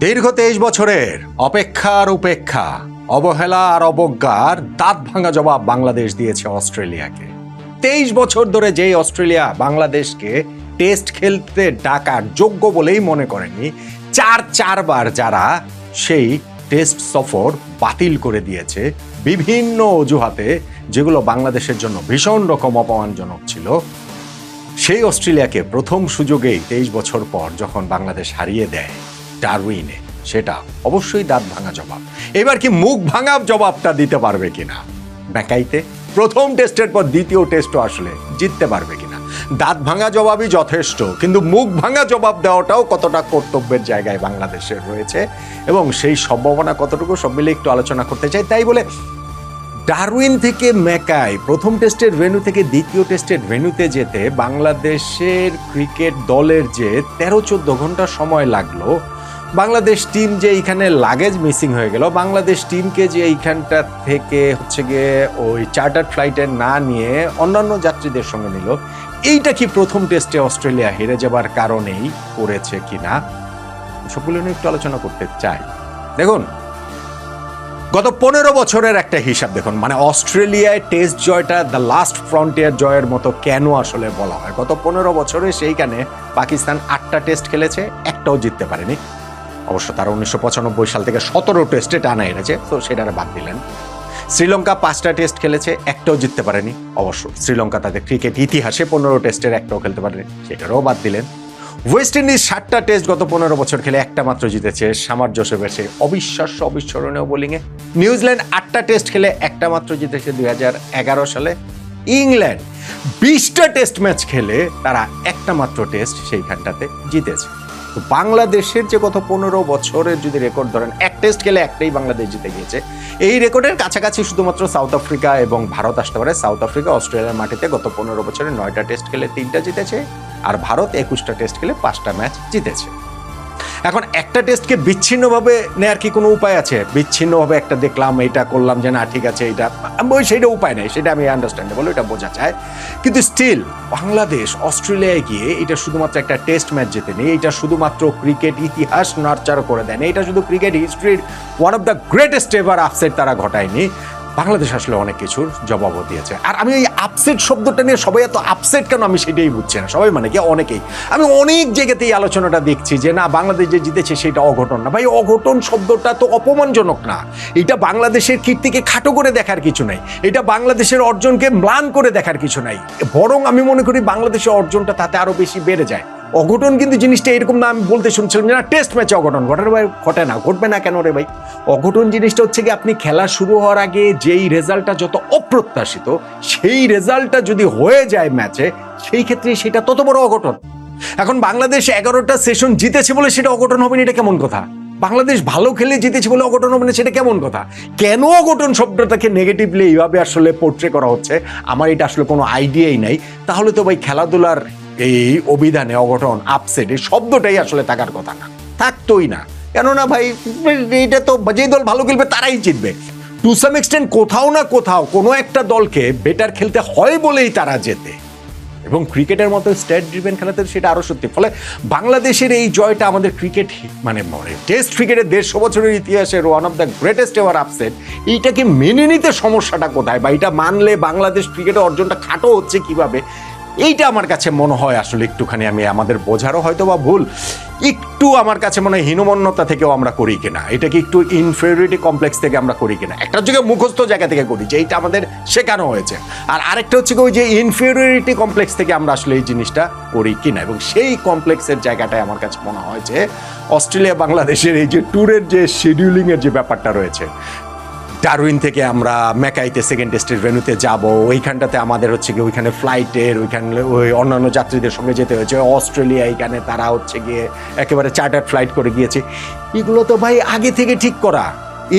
দীর্ঘ 23 বছরের অপেক্ষার উপেক্ষা, অবহেলা আর অবজ্ঞার দাঁত ভাঙা জবাব বাংলাদেশ দিয়েছে অস্ট্রেলিয়াকে। 23 বছর ধরে যেই অস্ট্রেলিয়া বাংলাদেশকে টেস্ট খেলতে ডাকার যোগ্য বলেই মনে করেনি, চারবার যারা সেই টেস্ট সফর বাতিল করে দিয়েছে বিভিন্ন অজুহাতে, যেগুলো বাংলাদেশের জন্য ভীষণ রকম অপমানজনক ছিল, সেই অস্ট্রেলিয়াকে প্রথম সুযোগেই 23 বছর পর যখন বাংলাদেশ হারিয়ে দেয় ডারউইনে, সেটা অবশ্যই দাঁত ভাঙা জবাব। এবার কি মুখ ভাঙা জবাবটা দিতে পারবে কিনা ম্যাকাইতে? প্রথম টেস্টের পর দ্বিতীয় টেস্টও আসলে জিততে পারবে কিনা? দাঁত ভাঙা জবাবই যথেষ্ট, কিন্তু মুখ ভাঙা জবাব দেওয়াটাও কতটা কর্তব্যের জায়গায় বাংলাদেশের রয়েছে এবং সেই সম্ভাবনা কতটুকু, সব মিলে একটু আলোচনা করতে চাই। তাই বলে ডারউইন থেকে ম্যাকাই প্রথম টেস্টের ভেন্যু থেকে দ্বিতীয় টেস্টের ভেন্যুতে যেতে বাংলাদেশের ক্রিকেট দলের যে 13-14 ঘন্টা সময় লাগলো, বাংলাদেশ টিম যে এইখানে লাগেজ মিসিং হয়ে গেল, বাংলাদেশ টিমকে যে এইখানটা থেকে গিয়ে ওই চার্টার ফ্লাইটে না নিয়ে অন্যান্য যাত্রীদের সঙ্গে নিল, এইটা কি প্রথম টেস্টে অস্ট্রেলিয়া হেরে যাবার কারণেই করেছে কিনা, সবগুলো নিয়ে একটু আলোচনা করতে চাই। দেখুন, গত 15 বছরের একটা হিসাব দেখুন, মানে অস্ট্রেলিয়ায় টেস্ট জয়টা দ্য লাস্ট ফ্রন্টিয়ার জয়ের মতো কেন আসলে বলা হয়। গত 15 বছরে সেইখানে পাকিস্তান 8টা টেস্ট খেলেছে, একটাও জিততে পারেনি। অবশ্য তারা 1995 সাল থেকে 17 টেস্টে টানা হেরেছে, তো সেটারে বাদ দিলেন। শ্রীলঙ্কা 5টা টেস্ট খেলেছে, একটাও জিততে পারেনি। অবশ্য শ্রীলঙ্কা তাদের ক্রিকেট ইতিহাসে 15 টেস্টের একটাও খেলতে পারেনি, সেটারও বাদ দিলেন। ওয়েস্ট ইন্ডিজ 7টা টেস্ট গত 15 বছর খেলে একটা মাত্র জিতেছে, সামার জোসেফের সেই অবিশ্বাস্য অবিস্মরণীয় বোলিংয়ে। নিউজিল্যান্ড 8টা টেস্ট খেলে একটা মাত্র জিতেছে 2011 সালে। ইংল্যান্ড 20টা টেস্ট ম্যাচ খেলে তারা একটা মাত্র টেস্ট সেইখানটাতে জিতেছে। তো বাংলাদেশের যে গত 15 বছরের যদি রেকর্ড ধরেন, এক টেস্ট খেলে একটাই বাংলাদেশ জিতে গিয়েছে। এই রেকর্ডের কাছাকাছি শুধুমাত্র সাউথ আফ্রিকা এবং ভারত আসতে পারে। সাউথ আফ্রিকা অস্ট্রেলিয়ার মাটিতে গত 15 বছরে 9টা টেস্ট খেলে 3টা জিতেছে, আর ভারত 21টা টেস্ট খেলে 5টা ম্যাচ জিতেছে। এখন একটা টেস্টকে বিচ্ছিন্নভাবে নেয়ার কি কোনো উপায় আছে? বিচ্ছিন্নভাবে একটা দেখলাম, এটা করলাম যে না ঠিক আছে, এটা সেইটা উপায় নেই, সেটা আমি আন্ডারস্ট্যান্ডেবল, এটা বোঝা যায়। কিন্তু স্টিল বাংলাদেশ অস্ট্রেলিয়ায় গিয়ে এটা শুধুমাত্র একটা টেস্ট ম্যাচ জেতেনি, এটা শুধুমাত্র ক্রিকেট ইতিহাস নার্চার করে দেয়নি, এটা শুধু ক্রিকেট হিস্ট্রির one of the greatest ever upset তারা ঘটায়নি। বাংলাদেশ আসলে অনেক কিছুর জবাবও দিয়েছে। আর আমি এই আপসেট শব্দটা নিয়ে সবাই এত আপসেট কেন, আমি সেটাই বুঝছি না। সবাই মানে কি, অনেকেই, আমি অনেক জায়গাতেই আলোচনাটা দেখছি যে না বাংলাদেশ যে জিতেছে সেটা অঘটন না। ভাই, অঘটন শব্দটা তো অপমানজনক না। এটা বাংলাদেশের কীর্তিকে খাটো করে দেখার কিছু নাই, এটা বাংলাদেশের অর্জনকে ম্লান করে দেখার কিছু নাই, বরং আমি মনে করি বাংলাদেশের অর্জনটা তাতে আরো বেশি বেড়ে যায়। অঘটন কিন্তু জিনিসটা এরকম না, আমি বলতে শুনছিলাম যে না টেস্ট ম্যাচে অঘটন ঘটে, ভাই ঘটে না, ঘটবে না কেন রে ভাই? অঘটন জিনিসটা হচ্ছে কি, আপনি খেলা শুরু হওয়ার আগে যেই রেজাল্টটা যত অপ্রত্যাশিত, সেই রেজাল্টটা যদি হয়ে যায় ম্যাচে, সেই ক্ষেত্রে সেটা তত বড় অঘটন। এখন বাংলাদেশ 11টা সেশন জিতেছে বলে সেটা অঘটন হবে না, এটা কেমন কথা? বাংলাদেশ ভালো খেলে জিতেছে বলে অঘটন হবে না, সেটা কেমন কথা? কেন অঘটন শব্দটাকে নেগেটিভলি এইভাবে আসলে পোর্ট্রে করা হচ্ছে, আমার এটা আসলে কোনো আইডিয়াই নাই। তাহলে তো ভাই খেলাধুলার এই অভিধানে অঘটন, আপসেট এই শব্দটাই আসলে থাকার কথা না, থাকতোই না। কেননা ভাই, এটা তো যেই দল ভালো খেলবে তারাই জিতবে। টু সাম এক্সটেন্ট কোথাও না কোথাও কোনো একটা দলকে বেটার খেলতে হয় বলেই তারা জেতে, এবং ক্রিকেটের মতো স্ট্যাট ড্রিভেন খেলাতে সেটা আরো সত্যি। ফলে বাংলাদেশের এই জয়টা আমাদের ক্রিকেট মানে টেস্ট ক্রিকেটের 150 বছরের ইতিহাসের one of the greatest ever upset. এইটাকে মেনে নিতে সমস্যাটা কোথায়, বা এটা মানলে বাংলাদেশ ক্রিকেটের অর্জনটা খাটো হচ্ছে কিভাবে, এইটা আমার কাছে মনে হয় আসলে একটুখানি, আমি আমাদের বোঝারও হয়তো বা ভুল, একটু আমার কাছে মনে হয় হীনমন্যতা থেকেও আমরা করি কিনা, এটাকে একটু ইনফেরিয়রিটি কমপ্লেক্স থেকে আমরা করি কিনা। একটা হচ্ছে মুখস্থ জায়গা থেকে করি যে এইটা আমাদের শেখানো হয়েছে, আর আরেকটা হচ্ছে ওই যে ইনফেরিয়রিটি কমপ্লেক্স থেকে আমরা আসলে এই জিনিসটা করি কিনা। এবং সেই কমপ্লেক্সের জায়গাটায় আমার কাছে মনে হয় যে অস্ট্রেলিয়া বাংলাদেশের এই যে ট্যুরের যে শিডিউলিংয়ের যে ব্যাপারটা রয়েছে, ডারউইন থেকে আমরা ম্যাকাইতে সেকেন্ড টেস্টের ভেন্যুতে যাব, ওইখানটাতে আমাদের হচ্ছে গিয়ে ওইখানে ফ্লাইটের ওইখানে ওই অন্যান্য যাত্রীদের সঙ্গে যেতে হয়েছে। অস্ট্রেলিয়া এইখানে তারা হচ্ছে গিয়ে একেবারে চার্টার ফ্লাইট করে গিয়েছে। এগুলো তো ভাই আগে থেকে ঠিক করা,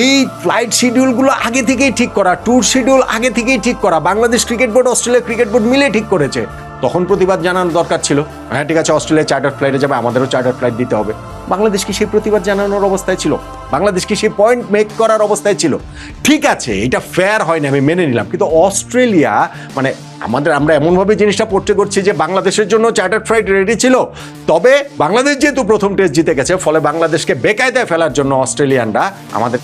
এই ফ্লাইট শিডিউলগুলো আগে থেকেই ঠিক করা, ট্যুর শিডিউল আগে থেকেই ঠিক করা, Bangladesh cricket board Australia cricket board মিলে ঠিক করেছে। তখন প্রতিবাদ জানানোর দরকার ছিল, হ্যাঁ ঠিক আছে অস্ট্রেলিয়া চার্টার ফ্লাইটে যাবে, আমাদেরও চার্টার ফ্লাইট দিতে হবে। বাংলাদেশ কি সেই প্রতিবাদ জানানোর অবস্থায় ছিল? বাংলাদেশ কি সেই পয়েন্ট মেক করার অবস্থায় ছিল? ঠিক আছে, এটা ফেয়ার হয় না, আমি মেনে নিলাম, কিন্তু অস্ট্রেলিয়া মানে আমরা এমনভাবে জিনিসটা পোর্ট্রে করছি যে বাংলাদেশের জন্য চার্টার ফ্লাইট রেডি ছিল, তবে বাংলাদেশ যেহেতু প্রথম টেস্ট জিতে গেছে, ফলে বাংলাদেশকে বেকায়দায় ফেলার জন্য অস্ট্রেলিয়ানরা আমাদের